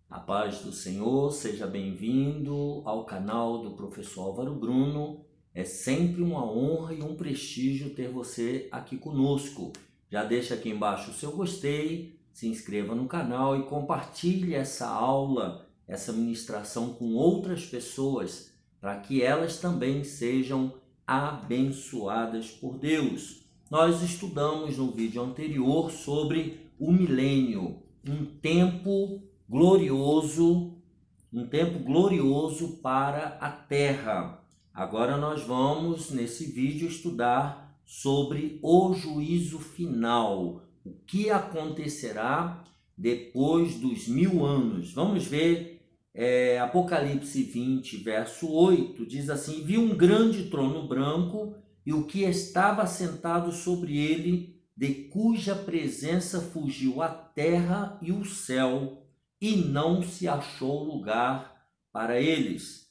A paz do Senhor, seja bem-vindo ao canal do professor Álvaro Bruno. É sempre uma honra e um prestígio ter você aqui conosco. Já deixa aqui embaixo o seu gostei, se inscreva no canal e compartilhe essa aula, essa ministração com outras pessoas, para que elas também sejam abençoadas por Deus. Nós estudamos no vídeo anterior sobre o milênio, um tempo glorioso para a Terra. Agora nós vamos, nesse vídeo, estudar sobre o juízo final. O que acontecerá depois dos 1000 anos. Vamos ver Apocalipse 20, verso 8, diz assim: Vi um grande trono branco e o que estava sentado sobre ele, de cuja presença fugiu a terra e o céu, e não se achou lugar para eles.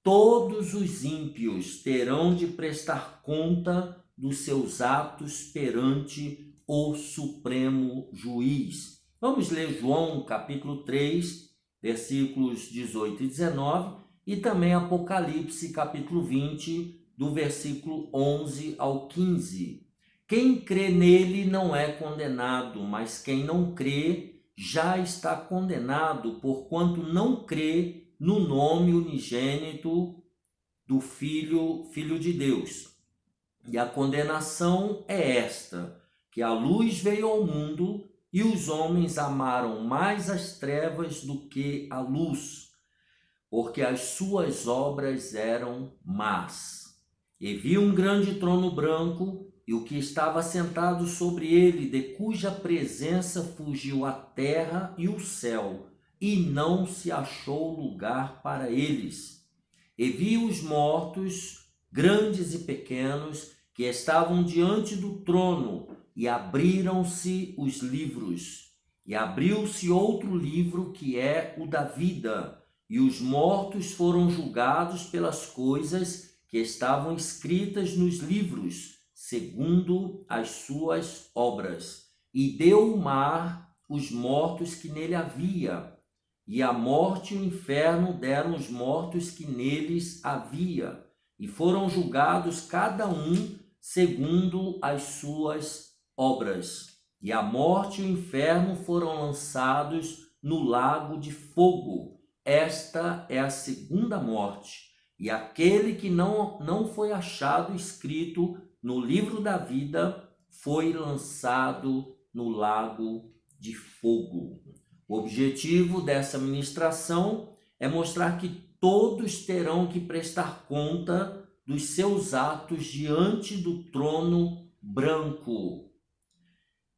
Todos os ímpios terão de prestar conta dos seus atos perante o Supremo Juiz. Vamos ler João capítulo 3, versículos 18 e 19, e também Apocalipse capítulo 20, do versículo 11 ao 15. Quem crê nele não é condenado, mas quem não crê já está condenado, porquanto não crê no nome unigênito do Filho de Deus. E a condenação é esta, que a luz veio ao mundo e os homens amaram mais as trevas do que a luz, porque as suas obras eram más. E vi um grande trono branco e o que estava sentado sobre ele, de cuja presença fugiu a terra e o céu, e não se achou lugar para eles. E vi os mortos, grandes e pequenos, que estavam diante do trono, e abriram-se os livros. E abriu-se outro livro, que é o da vida, e os mortos foram julgados pelas coisas que estavam escritas nos livros, segundo as suas obras. E deu o mar os mortos que nele havia, e a morte e o inferno deram os mortos que neles havia, e foram julgados cada um segundo as suas obras. E a morte e o inferno foram lançados no lago de fogo. Esta é a segunda morte. E aquele que não foi achado escrito no livro da vida foi lançado no lago de fogo. O objetivo dessa ministração é mostrar que todos terão que prestar conta dos seus atos diante do trono branco.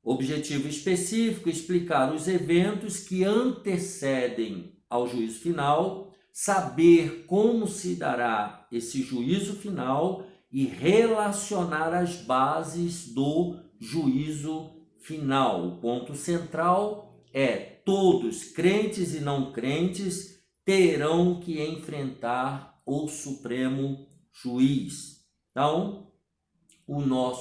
Objetivo específico: explicar os eventos que antecedem ao juízo final, saber como se dará esse juízo final e relacionar as bases do juízo final. O ponto central é: todos, crentes e não crentes, terão que enfrentar o Supremo Juiz. Então,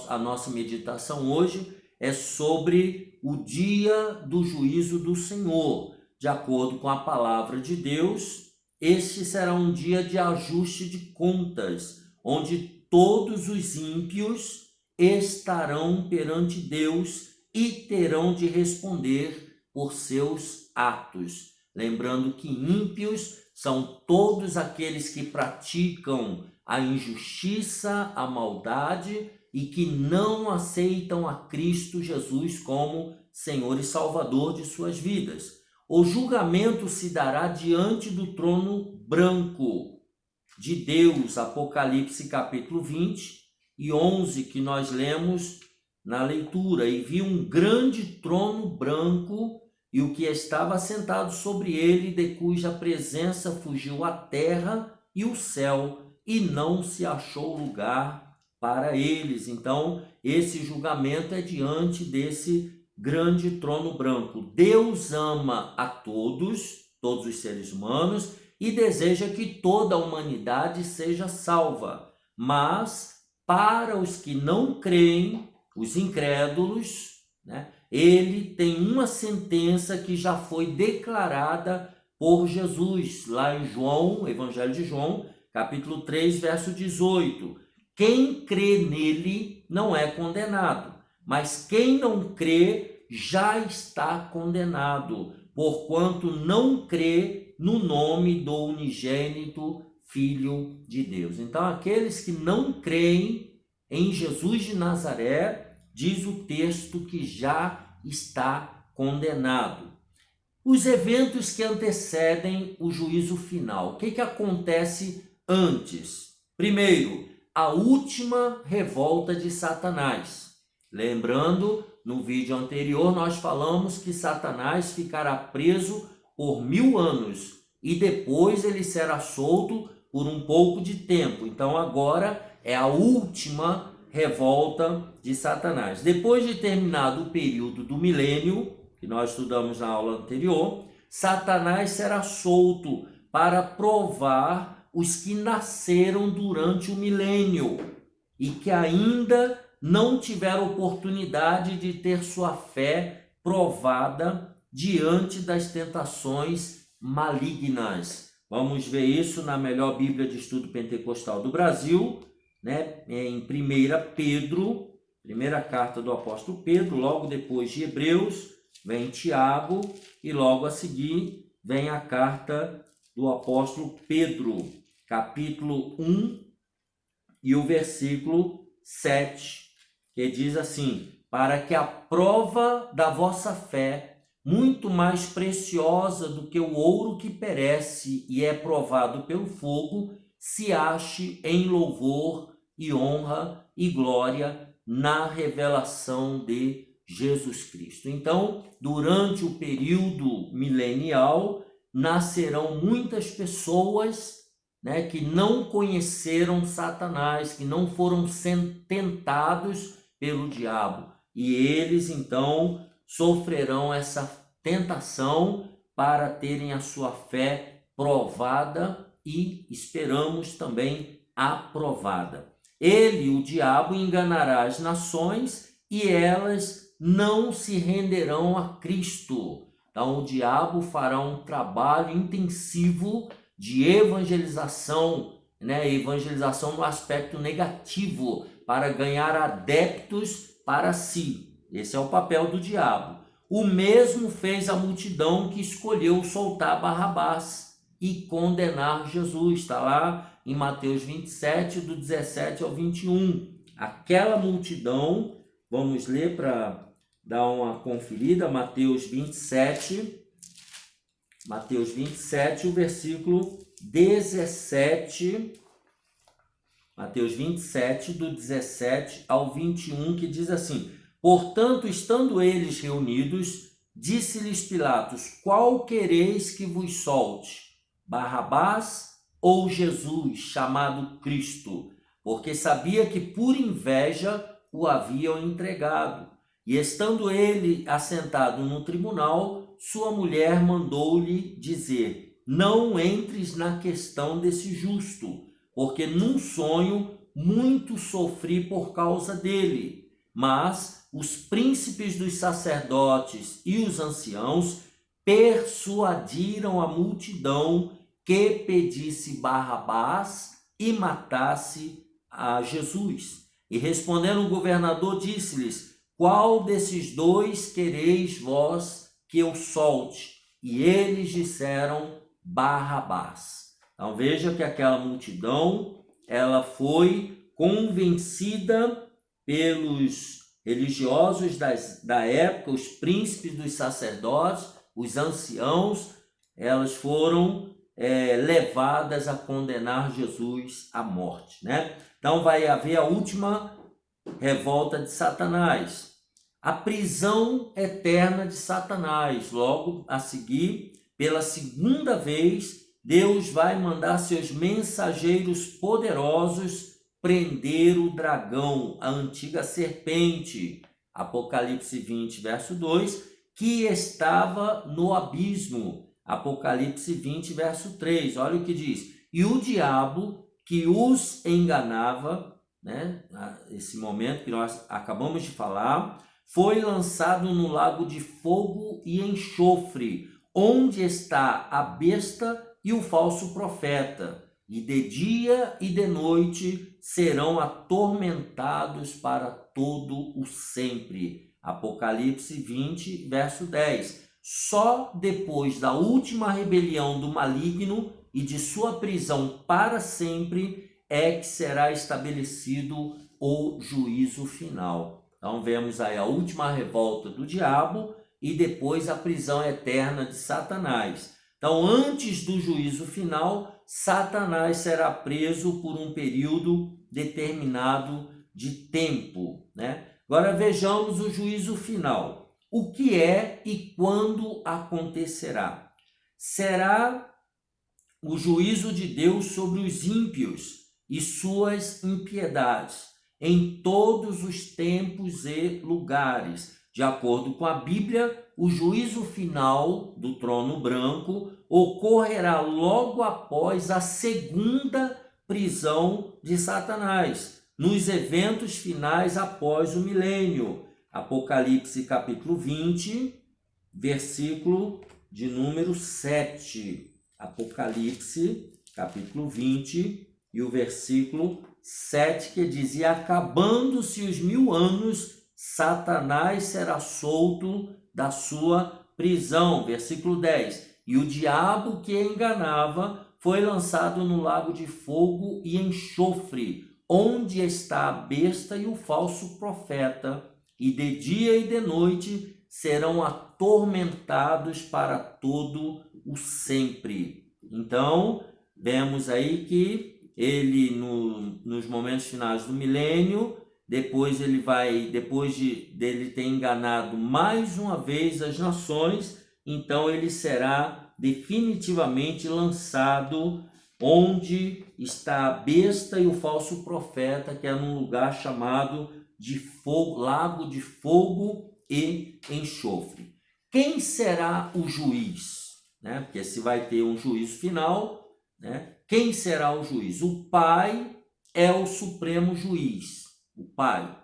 a nossa meditação hoje é sobre o dia do juízo do Senhor. De acordo com a palavra de Deus, este será um dia de ajuste de contas, onde todos os ímpios estarão perante Deus e terão de responder por seus atos. Lembrando que ímpios são todos aqueles que praticam a injustiça, a maldade e que não aceitam a Cristo Jesus como Senhor e Salvador de suas vidas. O julgamento se dará diante do trono branco de Deus, Apocalipse capítulo 20 e 11, que nós lemos na leitura. E vi um grande trono branco e o que estava sentado sobre ele, de cuja presença fugiu a terra e o céu, e não se achou lugar para eles. Então, esse julgamento é diante desse grande trono branco. Deus ama a todos os seres humanos, e deseja que toda a humanidade seja salva. Mas, para os que não creem, os incrédulos, ele tem uma sentença que já foi declarada por Jesus, lá em João, Evangelho de João, capítulo 3, verso 18. Quem crê nele não é condenado, mas quem não crê já está condenado, porquanto não crê no nome do unigênito Filho de Deus. Então, aqueles que não creem em Jesus de Nazaré, diz o texto que já está condenado. Os eventos que antecedem o juízo final. O que acontece antes? Primeiro, a última revolta de Satanás. Lembrando, no vídeo anterior nós falamos que Satanás ficará preso por 1000 anos e depois ele será solto por um pouco de tempo. Então agora é a última revolta de Satanás. Depois de terminado o período do milênio, que nós estudamos na aula anterior, Satanás será solto para provar os que nasceram durante o milênio e que ainda não tiveram oportunidade de ter sua fé provada diante das tentações malignas. Vamos ver isso na melhor Bíblia de Estudo Pentecostal do Brasil, né? Em 1 Pedro, primeira carta do apóstolo Pedro, logo depois de Hebreus, vem Tiago e logo a seguir vem a carta do apóstolo Pedro, capítulo 1 e o versículo 7, que diz assim: para que a prova da vossa fé, muito mais preciosa do que o ouro que perece e é provado pelo fogo, se ache em louvor e honra e glória na revelação de Jesus Cristo. Então, durante o período milenial, nascerão muitas pessoas, né, que não conheceram Satanás, que não foram tentados pelo diabo. E eles, então, sofrerão essa tentação para terem a sua fé provada e, esperamos, também aprovada. Ele, o diabo, enganará as nações e elas não se renderão a Cristo. Então, o diabo fará um trabalho intensivo de evangelização, né? Evangelização no aspecto negativo, para ganhar adeptos para si. Esse é o papel do diabo. O mesmo fez a multidão que escolheu soltar Barrabás e condenar Jesus. Está lá em Mateus 27, do 17 ao 21. Aquela multidão, vamos ler para dar uma conferida, Mateus 27, o versículo 17, Mateus 27, do 17 ao 21, que diz assim: portanto, estando eles reunidos, disse-lhes Pilatos: qual quereis que vos solte? Barrabás ou Jesus, chamado Cristo? Porque sabia que por inveja o haviam entregado. E estando ele assentado no tribunal, sua mulher mandou-lhe dizer: não entres na questão desse justo, porque num sonho muito sofri por causa dele. Mas os príncipes dos sacerdotes e os anciãos persuadiram a multidão que pedisse Barrabás e matasse a Jesus. E respondendo o governador, disse-lhes: qual desses dois quereis vós que eu solte? E eles disseram: Barrabás. Então veja que aquela multidão, ela foi convencida pelos religiosos da época, os príncipes dos sacerdotes, os anciãos, elas foram levadas a condenar Jesus à morte, né? Então vai haver a última revolta de Satanás, a prisão eterna de Satanás. Logo a seguir, pela segunda vez, Deus vai mandar seus mensageiros poderosos prender o dragão, a antiga serpente, Apocalipse 20, verso 2, que estava no abismo, Apocalipse 20, verso 3, olha o que diz: e o diabo que os enganava, né, esse momento que nós acabamos de falar, foi lançado no lago de fogo e enxofre, onde está a besta e o falso profeta, e de dia e de noite serão atormentados para todo o sempre. Apocalipse 20, verso 10. Só depois da última rebelião do maligno e de sua prisão para sempre é que será estabelecido o juízo final. Então vemos aí a última revolta do diabo e depois a prisão eterna de Satanás. Então, antes do juízo final, Satanás será preso por um período determinado de tempo, né? Agora vejamos o juízo final. O que é e quando acontecerá? Será o juízo de Deus sobre os ímpios e suas impiedades, em todos os tempos e lugares. De acordo com a Bíblia, o juízo final do trono branco ocorrerá logo após a segunda prisão de Satanás, nos eventos finais após o milênio. Apocalipse capítulo 20, versículo de número 7. Apocalipse capítulo 20 e o versículo 7, que diz: e acabando-se os 1000 anos, Satanás será solto da sua prisão. Versículo 10. E o diabo que enganava foi lançado no lago de fogo e enxofre, onde está a besta e o falso profeta, e de dia e de noite serão atormentados para todo o sempre. Então, vemos aí que ele, nos momentos finais do milênio, depois dele ter enganado mais uma vez as nações, então ele será definitivamente lançado onde está a besta e o falso profeta, que é num lugar chamado de fogo, lago de fogo e enxofre. Quem será o juiz? Né? Porque se vai ter um juízo final, né? Quem será o juiz? O Pai é o supremo juiz, o Pai.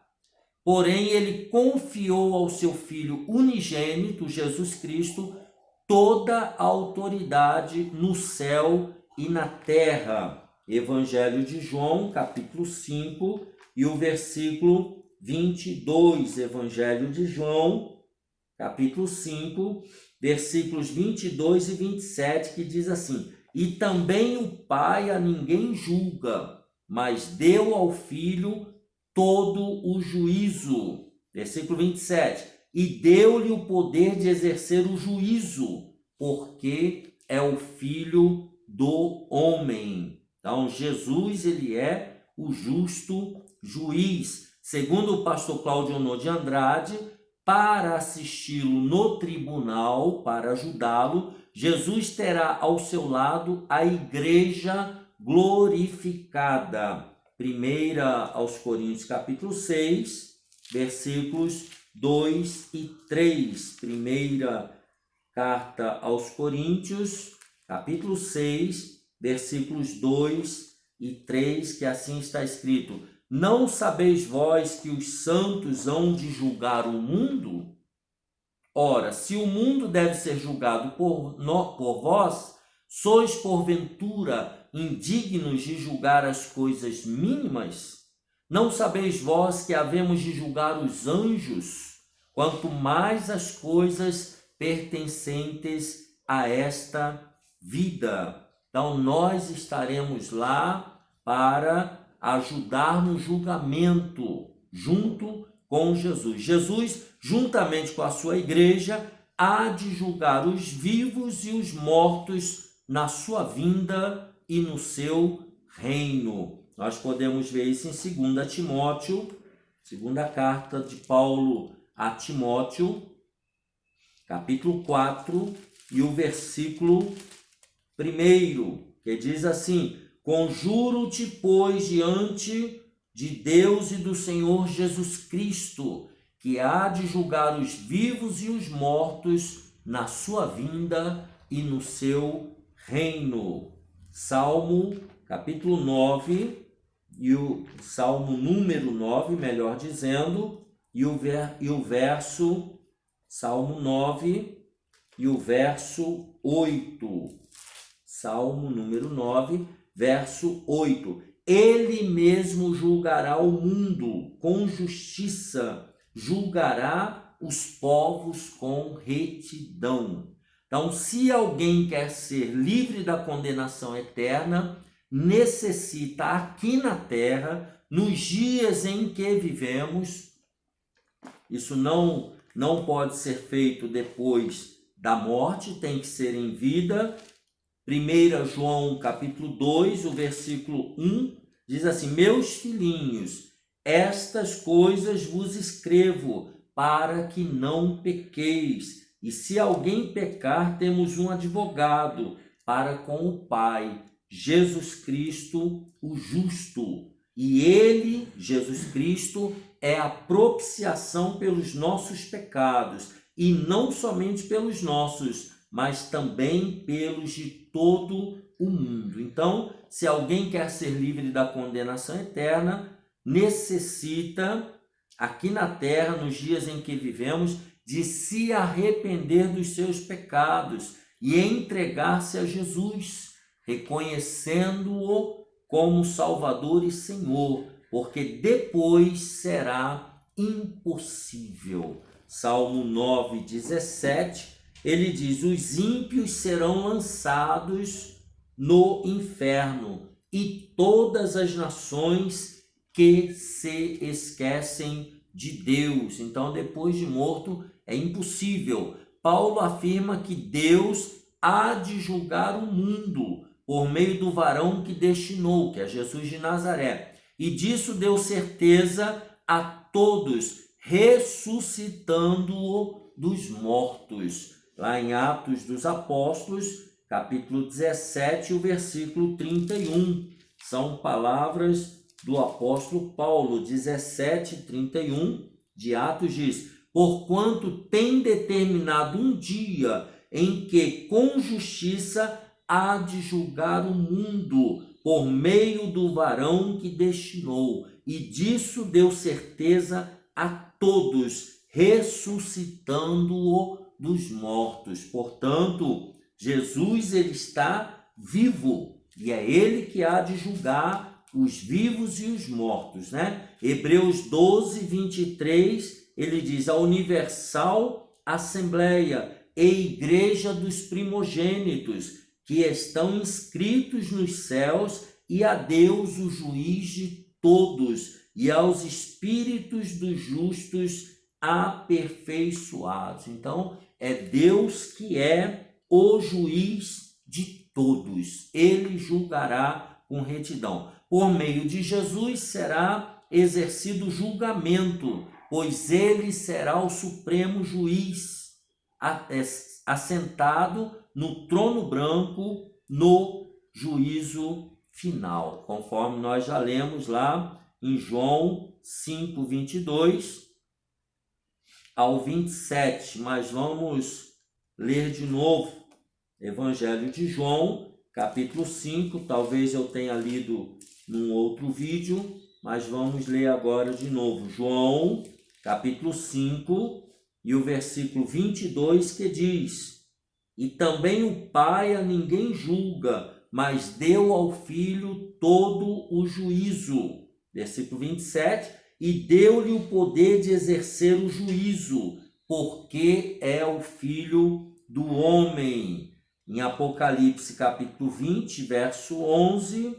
Porém, ele confiou ao seu Filho unigênito, Jesus Cristo, toda a autoridade no céu e na terra. Evangelho de João, capítulo 5, e o versículo 22. Evangelho de João, capítulo 5, versículos 22 e 27, que diz assim: e também o Pai a ninguém julga, mas deu ao Filho todo o juízo. Versículo 27. E deu-lhe o poder de exercer o juízo, porque é o Filho do homem. Então, Jesus, ele é o justo juiz. Segundo o pastor Cláudio Honor de Andrade, para assisti-lo no tribunal, para ajudá-lo, Jesus terá ao seu lado a igreja glorificada. 1 aos Coríntios, capítulo 6, versículos 2 e 3. Primeira carta aos Coríntios, capítulo 6, versículos 2 e 3, que assim está escrito: não sabeis vós que os santos hão de julgar o mundo? Ora, se o mundo deve ser julgado por vós, sois porventura indignos de julgar as coisas mínimas? Não sabeis vós que havemos de julgar os anjos? Quanto mais as coisas pertencentes a esta vida. Então, nós estaremos lá para ajudar no julgamento, junto com Jesus. Jesus, juntamente com a sua igreja, há de julgar os vivos e os mortos na sua vinda e no seu reino. Nós podemos ver isso em 2 Timóteo, segunda carta de Paulo a Timóteo, capítulo 4, e o versículo 1, que diz assim: conjuro-te, pois, diante de Deus e do Senhor Jesus Cristo, que há de julgar os vivos e os mortos na sua vinda e no seu reino. Salmo, capítulo 9, e o Salmo número 9, melhor dizendo, e o verso, Salmo 9, e o verso 8. Salmo número 9, verso 8. Ele mesmo julgará o mundo com justiça, julgará os povos com retidão. Então, se alguém quer ser livre da condenação eterna, necessita aqui na terra, nos dias em que vivemos, isso não pode ser feito depois da morte, tem que ser em vida. 1 João capítulo 2, o versículo 1, diz assim: meus filhinhos, estas coisas vos escrevo, para que não pequeis. E se alguém pecar, temos um advogado para com o Pai, Jesus Cristo, o justo. E ele, Jesus Cristo, é a propiciação pelos nossos pecados, e não somente pelos nossos, mas também pelos de todo o mundo. Então, se alguém quer ser livre da condenação eterna, necessita, aqui na terra, nos dias em que vivemos, de se arrepender dos seus pecados e entregar-se a Jesus, reconhecendo-o como Salvador e Senhor, porque depois será impossível. Salmo 9, 17, ele diz: os ímpios serão lançados no inferno, e todas as nações que se esquecem de Deus. Então, depois de morto, é impossível. Paulo afirma que Deus há de julgar o mundo por meio do varão que destinou, que é Jesus de Nazaré. E disso deu certeza a todos, ressuscitando-o dos mortos. Lá em Atos dos Apóstolos, capítulo 17, o versículo 31. São palavras do apóstolo Paulo, 17, 31 de Atos, diz: porquanto tem determinado um dia em que com justiça há de julgar o mundo por meio do varão que destinou, e disso deu certeza a todos, ressuscitando-o dos mortos. Portanto, Jesus, ele está vivo, e é ele que há de julgar os vivos e os mortos, né? Hebreus 12, 23, ele diz: a universal assembleia e igreja dos primogênitos, que estão inscritos nos céus, e a Deus, o juiz de todos, e aos espíritos dos justos aperfeiçoados. Então, é Deus que é o juiz de todos. Ele julgará com retidão. Por meio de Jesus será exercido julgamento, pois ele será o supremo juiz, assentado no trono branco no juízo final, conforme nós já lemos lá em João 5, 22 ao 27, mas vamos ler de novo Evangelho de João, capítulo 5, talvez eu tenha lido num outro vídeo, mas vamos ler agora de novo. João, capítulo 5, e o versículo 22, que diz: e também o Pai a ninguém julga, mas deu ao Filho todo o juízo. Versículo 27, e deu-lhe o poder de exercer o juízo, porque é o Filho do homem. Em Apocalipse capítulo 20, verso 11,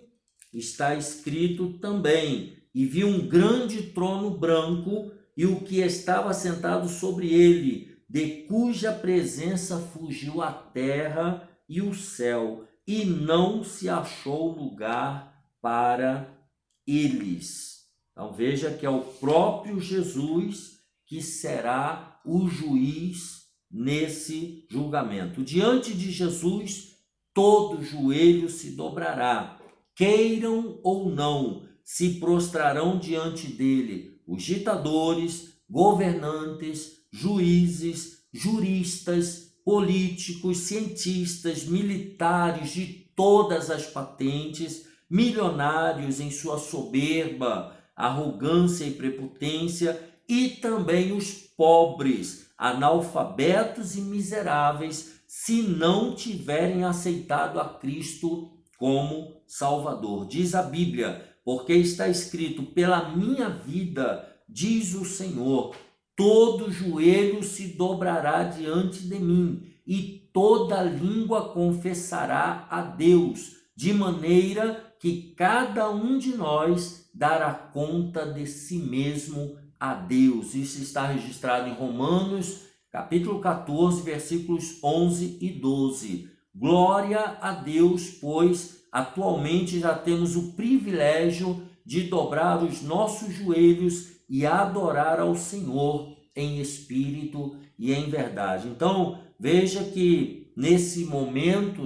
está escrito também: e vi um grande trono branco, e o que estava sentado sobre ele, de cuja presença fugiu a terra e o céu, e não se achou lugar para eles. Então veja que é o próprio Jesus que será o juiz nesse julgamento. Diante de Jesus, todo joelho se dobrará, queiram ou não, se prostrarão diante dele os ditadores, governantes, juízes, juristas, políticos, cientistas, militares de todas as patentes, milionários em sua soberba, arrogância e prepotência, e também os pobres, analfabetos e miseráveis, se não tiverem aceitado a Cristo como Salvador. Diz a Bíblia, porque está escrito: pela minha vida, diz o Senhor, todo joelho se dobrará diante de mim e toda língua confessará a Deus, de maneira que cada um de nós dará conta de si mesmo a Deus. Isso está registrado em Romanos, capítulo 14, versículos 11 e 12. Glória a Deus, pois atualmente já temos o privilégio de dobrar os nossos joelhos e adorar ao Senhor em espírito e em verdade. Então, veja que nesse momento,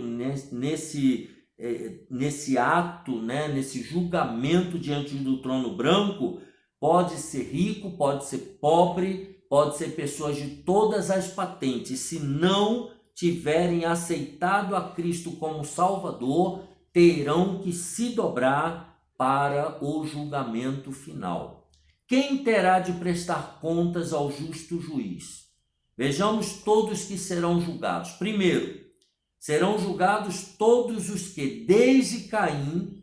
nesse ato, nesse julgamento diante do trono branco, pode ser rico, pode ser pobre, pode ser pessoas de todas as patentes, se não tiverem aceitado a Cristo como Salvador, terão que se dobrar para o julgamento final. Quem terá de prestar contas ao justo juiz? Vejamos todos que serão julgados. Primeiro, serão julgados todos os que, desde Caim,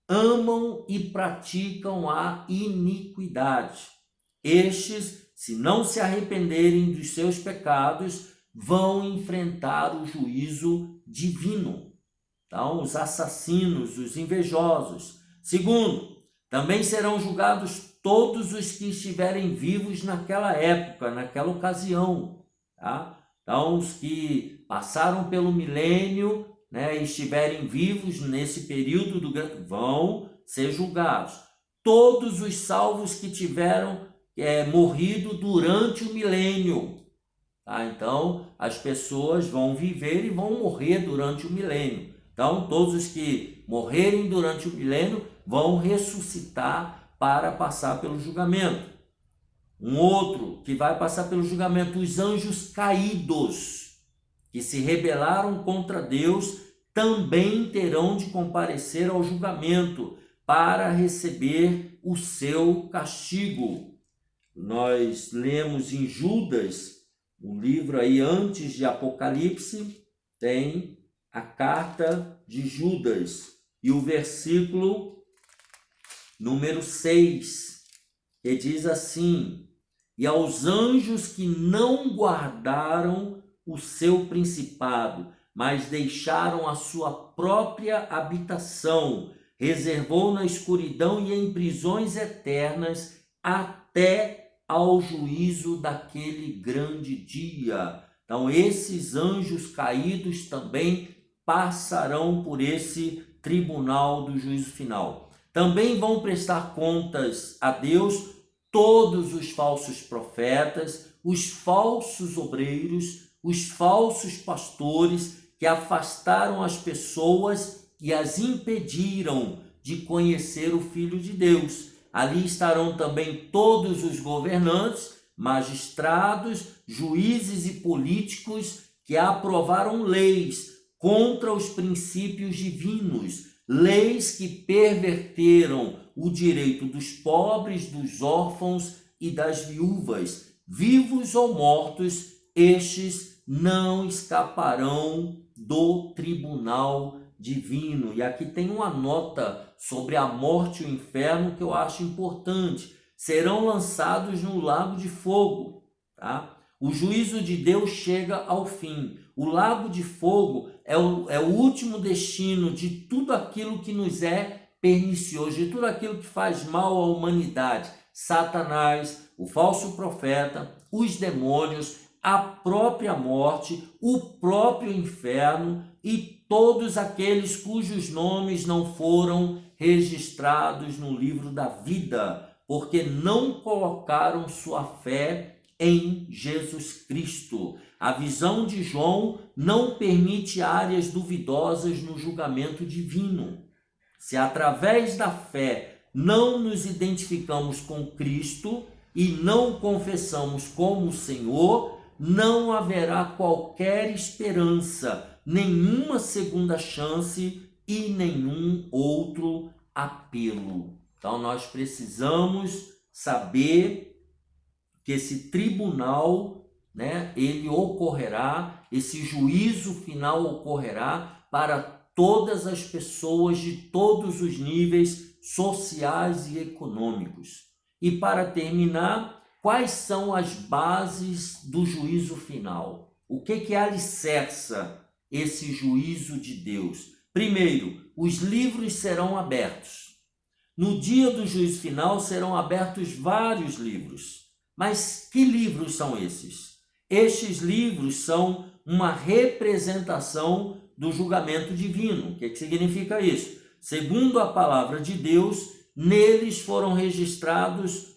amam e praticam a iniquidade. Estes, se não se arrependerem dos seus pecados, vão enfrentar o juízo divino. Então, os assassinos, os invejosos. Segundo, também serão julgados todos os que estiverem vivos naquela época, naquela ocasião. Tá? Então, os que passaram pelo milênio, e estiverem vivos nesse período vão ser julgados. Todos os salvos que tiveram morrido durante o milênio. Tá? Então, as pessoas vão viver e vão morrer durante o milênio. Então, todos os que morrerem durante o milênio vão ressuscitar para passar pelo julgamento. Um outro que vai passar pelo julgamento, os anjos caídos, que se rebelaram contra Deus, também terão de comparecer ao julgamento para receber o seu castigo. Nós lemos em Judas, um livro aí antes de Apocalipse, tem a carta de Judas e o versículo número 6, que diz assim: e aos anjos que não guardaram o seu principado, mas deixaram a sua própria habitação, reservou na escuridão e em prisões eternas até ao juízo daquele grande dia. Então, esses anjos caídos também passarão por esse tribunal do juízo final. Também vão prestar contas a Deus todos os falsos profetas, os falsos obreiros, os falsos pastores que afastaram as pessoas e as impediram de conhecer o Filho de Deus. Ali estarão também todos os governantes, magistrados, juízes e políticos que aprovaram leis contra os princípios divinos, leis que perverteram o direito dos pobres, dos órfãos e das viúvas. Vivos ou mortos, estes não escaparão do tribunal divino. E aqui tem uma nota sobre a morte e o inferno que eu acho importante. Serão lançados no lago de fogo. Tá? O juízo de Deus chega ao fim. O lago de fogo é o último destino de tudo aquilo que nos é pernicioso, de tudo aquilo que faz mal à humanidade. Satanás, o falso profeta, os demônios, a própria morte, o próprio inferno e todos aqueles cujos nomes não foram registrados no livro da vida, porque não colocaram sua fé em Jesus Cristo. A visão de João não permite áreas duvidosas no julgamento divino. Se através da fé não nos identificamos com Cristo e não confessamos como Senhor, não haverá qualquer esperança, nenhuma segunda chance e nenhum outro apelo. Então nós precisamos saber que esse tribunal, né, ele ocorrerá, esse juízo final ocorrerá para todas as pessoas de todos os níveis sociais e econômicos. E para terminar, quais são as bases do juízo final? O que alicerça esse juízo de Deus? Primeiro, os livros serão abertos. No dia do juízo final serão abertos vários livros. Mas que livros são esses? Estes livros são uma representação do julgamento divino. O que significa isso? Segundo a palavra de Deus, neles foram registradas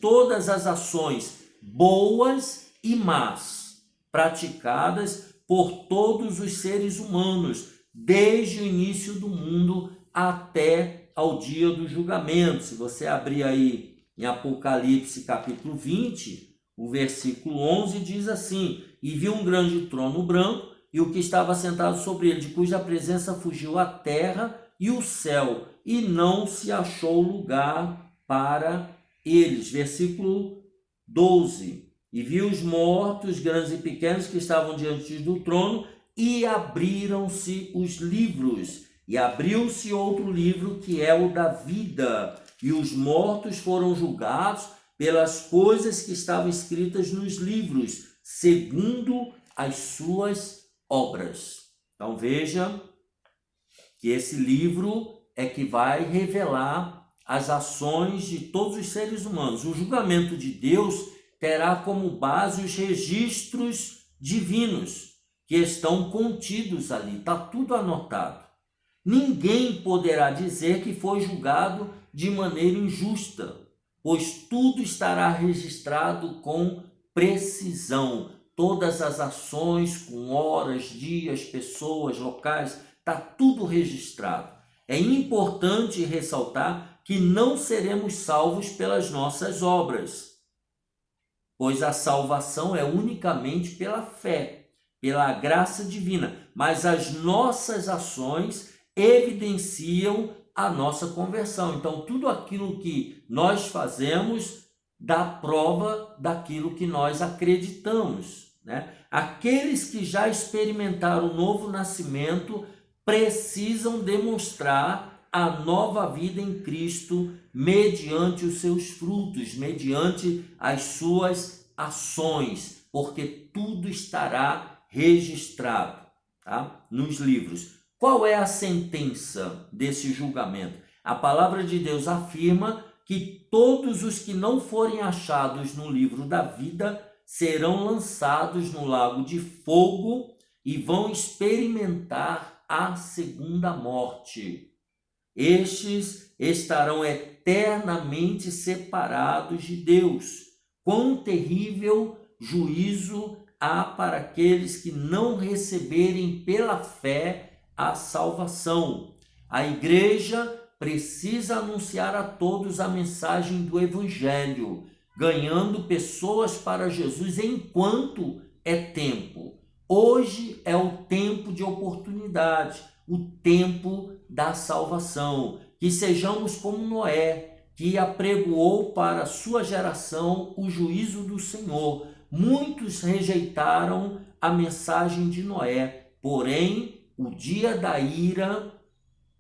todas as ações boas e más praticadas por todos os seres humanos, desde o início do mundo até ao dia do julgamento. Se você abrir aí em Apocalipse capítulo 20, o versículo 11 diz assim: e viu um grande trono branco e o que estava sentado sobre ele, de cuja presença fugiu a terra e o céu, e não se achou lugar para eles. Versículo 12. E viu os mortos, grandes e pequenos, que estavam diante do trono, e abriram-se os livros. E abriu-se outro livro, que é o da vida. E os mortos foram julgados pelas coisas que estavam escritas nos livros, segundo as suas obras. Então veja que esse livro é que vai revelar as ações de todos os seres humanos. O julgamento de Deus terá como base os registros divinos que estão contidos ali, está tudo anotado. Ninguém poderá dizer que foi julgado de maneira injusta, pois tudo estará registrado com precisão. Todas as ações, com horas, dias, pessoas, locais, está tudo registrado. É importante ressaltar que não seremos salvos pelas nossas obras, pois a salvação é unicamente pela fé, pela graça divina, mas as nossas ações evidenciam a nossa conversão. Então, tudo aquilo que nós fazemos dá prova daquilo que nós acreditamos, né? Aqueles que já experimentaram o novo nascimento precisam demonstrar a nova vida em Cristo mediante os seus frutos, mediante as suas ações, porque tudo estará registrado, tá? Nos livros. Qual é a sentença desse julgamento? A palavra de Deus afirma que todos os que não forem achados no livro da vida serão lançados no lago de fogo e vão experimentar a segunda morte. Estes estarão eternamente separados de Deus. Quão terrível juízo há para aqueles que não receberem pela fé a salvação. A igreja precisa anunciar a todos a mensagem do Evangelho, ganhando pessoas para Jesus enquanto é tempo. Hoje é o tempo de oportunidade, o tempo da salvação. Que sejamos como Noé, que apregoou para a sua geração o juízo do Senhor. Muitos rejeitaram a mensagem de Noé, porém o dia da ira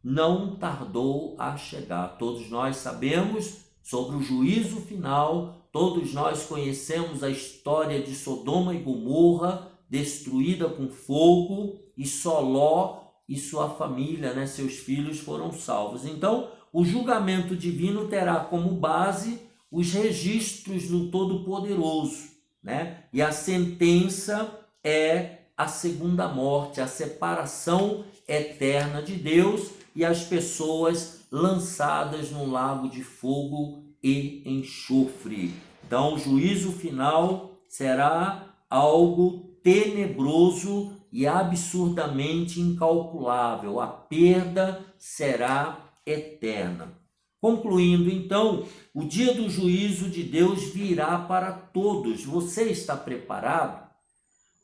não tardou a chegar. Todos nós sabemos sobre o juízo final, todos nós conhecemos a história de Sodoma e Gomorra, destruída com fogo, e só Ló e sua família, né, seus filhos, foram salvos. Então, o julgamento divino terá como base os registros do Todo-Poderoso, né? E a sentença é a segunda morte, a separação eterna de Deus e as pessoas lançadas no lago de fogo e enxofre. Então, o juízo final será algo tenebroso e absurdamente incalculável. A perda será eterna. Concluindo, então, o dia do juízo de Deus virá para todos. Você está preparado?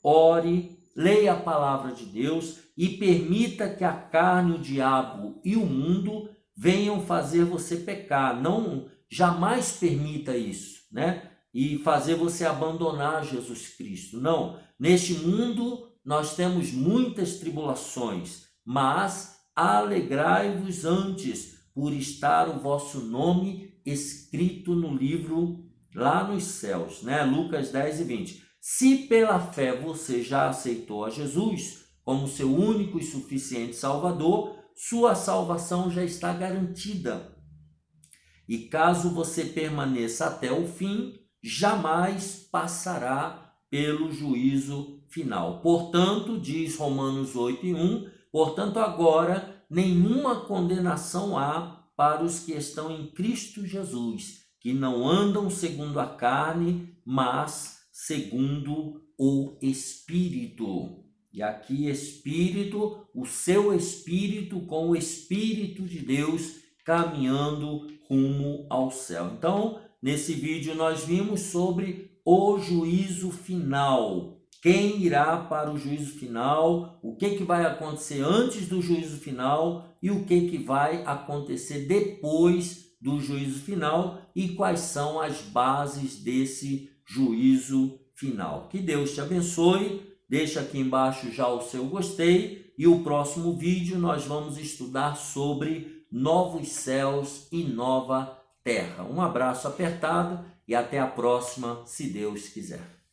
Ore, leia a palavra de Deus e permita que a carne, o diabo e o mundo venham fazer você pecar. Não, jamais permita isso, né? e fazer você abandonar Jesus Cristo. Não, neste mundo nós temos muitas tribulações, mas alegrai-vos antes por estar o vosso nome escrito no livro lá nos céus, né? Lucas 10:20. Se pela fé você já aceitou a Jesus como seu único e suficiente Salvador, sua salvação já está garantida. E caso você permaneça até o fim, jamais passará pelo juízo final. Portanto, diz Romanos 8:1, portanto agora nenhuma condenação há para os que estão em Cristo Jesus, que não andam segundo a carne, mas segundo o Espírito. E aqui Espírito, o seu Espírito com o Espírito de Deus caminhando rumo ao céu. Então, nesse vídeo nós vimos sobre o juízo final. Quem irá para o juízo final, o que vai acontecer antes do juízo final e o que vai acontecer depois do juízo final e quais são as bases desse juízo final. Que Deus te abençoe, deixa aqui embaixo já o seu gostei e o próximo vídeo nós vamos estudar sobre novos céus e nova terra. Um abraço apertado e até a próxima, se Deus quiser.